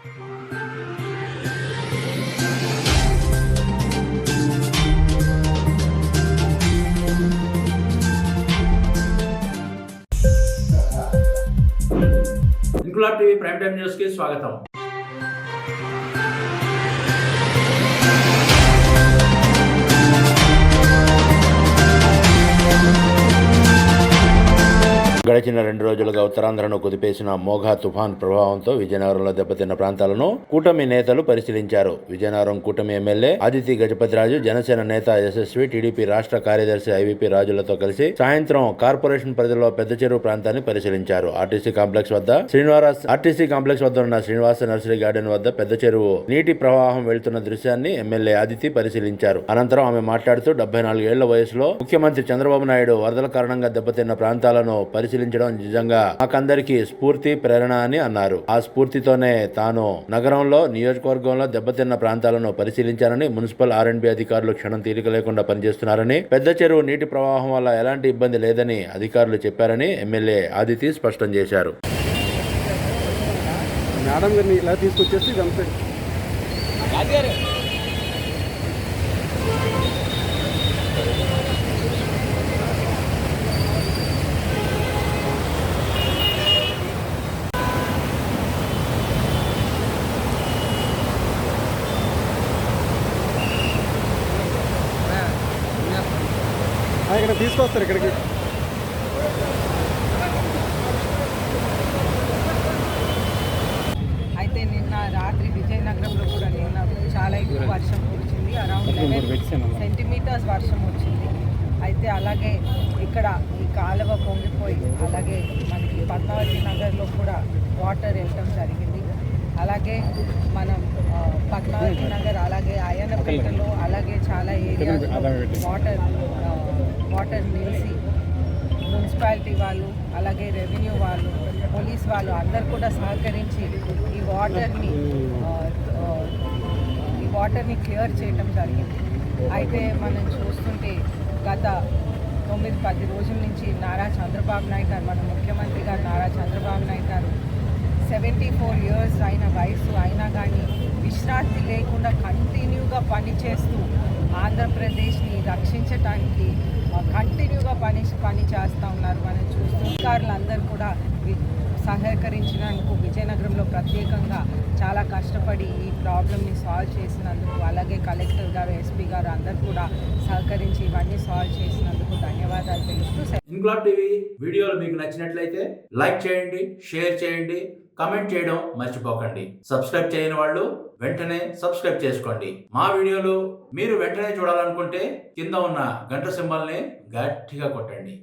Inquilab TV prime time news కి స్వాగతం. గడిచిన 2 రోజులుగా ఉత్తరాంధ్రను కుదిపేసిన మోఘా తుఫాన్ ప్రభావంతో విజయనగరంలో దెబ్బతిన్న ప్రాంతాలను కూటమి నేతలు పరిశీలించారు. విజయనగరం కూటమి ఎమ్మెల్యే అదితి గజపతిరాజు, జనసేన నేత యశస్వి, టీడీపీ రాష్ట్ర కార్యదర్శి ఐవీపీ రాజులతో కలిసి సాయంత్రం కార్పొరేషన్ పరిధిలో పెద్ద చెరువు ప్రాంతాన్ని పరిశీలించారు. ఆర్టీసీ కాంప్లెక్స్ వద్ద ఉన్న శ్రీనివాస నర్సరీ గార్డెన్ వద్ద పెద్ద చెరువు నీటి ప్రవాహం వెళ్తున్న దృశ్యాన్ని ఎమ్మెల్యే అదితి పరిశీలించారు. అనంతరం ఆమె మాట్లాడుతూ 74 ఏళ్ల వయసులో ముఖ్యమంత్రి చంద్రబాబు నాయుడు వరదల కారణంగా దెబ్బతిన్న ప్రాంతాలను పరిశీలించడం నిజంగా మాకందరికీ స్ఫూర్తి, ప్రేరణ అని అన్నారు. ఆ స్ఫూర్తితోనే తాను నగరంలో, నియోజకవర్గంలో దెబ్బతిన్న ప్రాంతాలను పరిశీలించారని, మున్సిపల్ R&B అధికారులు క్షణం తీరిక లేకుండా పనిచేస్తున్నారని, పెద్ద చెరువు నీటి ప్రవాహం వల్ల ఎలాంటి ఇబ్బంది లేదని అధికారులు చెప్పారని ఎమ్మెల్యే ఆదితి స్పష్టం చేశారు. మేడం గారిని ఇలా తీసుకొచ్చేసి ఇదంతా ఇక్కడ తీసుకొస్తారు. ఇక్కడికి అయితే నిన్న రాత్రి విజయనగరంలో కూడా చాలా ఎక్కువ వర్షం కురిచింది. అరౌండ్ 11 సెంటీమీటర్స్ వర్షం వచ్చింది. అయితే అలాగే ఇక్కడ ఈ కాలువ పొంగిపోయి అలాగే మనకి పద్మావతి నగర్లో కూడా వాటర్ వెళ్ళటం జరిగింది. అలాగే మనం పద్మావతి నగర్, అలాగే అయ్యన్నపేటలో, అలాగే చాలా ఏరియాలో వాటర్ నిలిచి మున్సిపాలిటీ వాళ్ళు, అలాగే రెవెన్యూ వాళ్ళు, పోలీస్ వాళ్ళు అందరు కూడా సహకరించి ఈ వాటర్ని క్లియర్ చేయటం జరిగింది. అయితే మనం చూస్తుంటే గత 9-10 రోజుల నుంచి నారా చంద్రబాబు నాయుడు గారు, మన ముఖ్యమంత్రి గారు నారా చంద్రబాబు నాయుడు గారు 74 ఇయర్స్ అయిన వయసు అయినా కానీ విశ్రాంతి లేకుండా కంటిన్యూగా పనిచేస్తూ ఆంధ్రప్రదేశ్ని రక్షించడానికి కంటిన్యూగా పని చేస్తూ ఉన్నారు. మనం చూస్తూ అధికారులందరూ కూడా సహకరించినందుకు, విజయనగరంలో ప్రత్యేకంగా చాలా కష్టపడి ఈ ప్రాబ్లమ్ని సాల్వ్ చేసినందుకు, అలాగే కలెక్టర్ గారు, ఎస్పీ గారు అందరూ కూడా సహకరించి ఇవన్నీ సాల్వ్ చేసినందుకు ధన్యవాదాలు తెలుస్తూ. ఇంక్లాబ్ టీవీ వీడియోలు మీకు నచ్చినట్లయితే లైక్ చేయండి, షేర్ చేయండి, కమెంట్ చేయడం మర్చిపోకండి. సబ్స్క్రైబ్ చేయని వాళ్ళు వెంటనే సబ్స్క్రైబ్ చేసుకోండి. మా వీడియోలు మీరు వెంటనే చూడాలనుకుంటే కింద ఉన్న గంట సింబల్ని గట్టిగా కొట్టండి.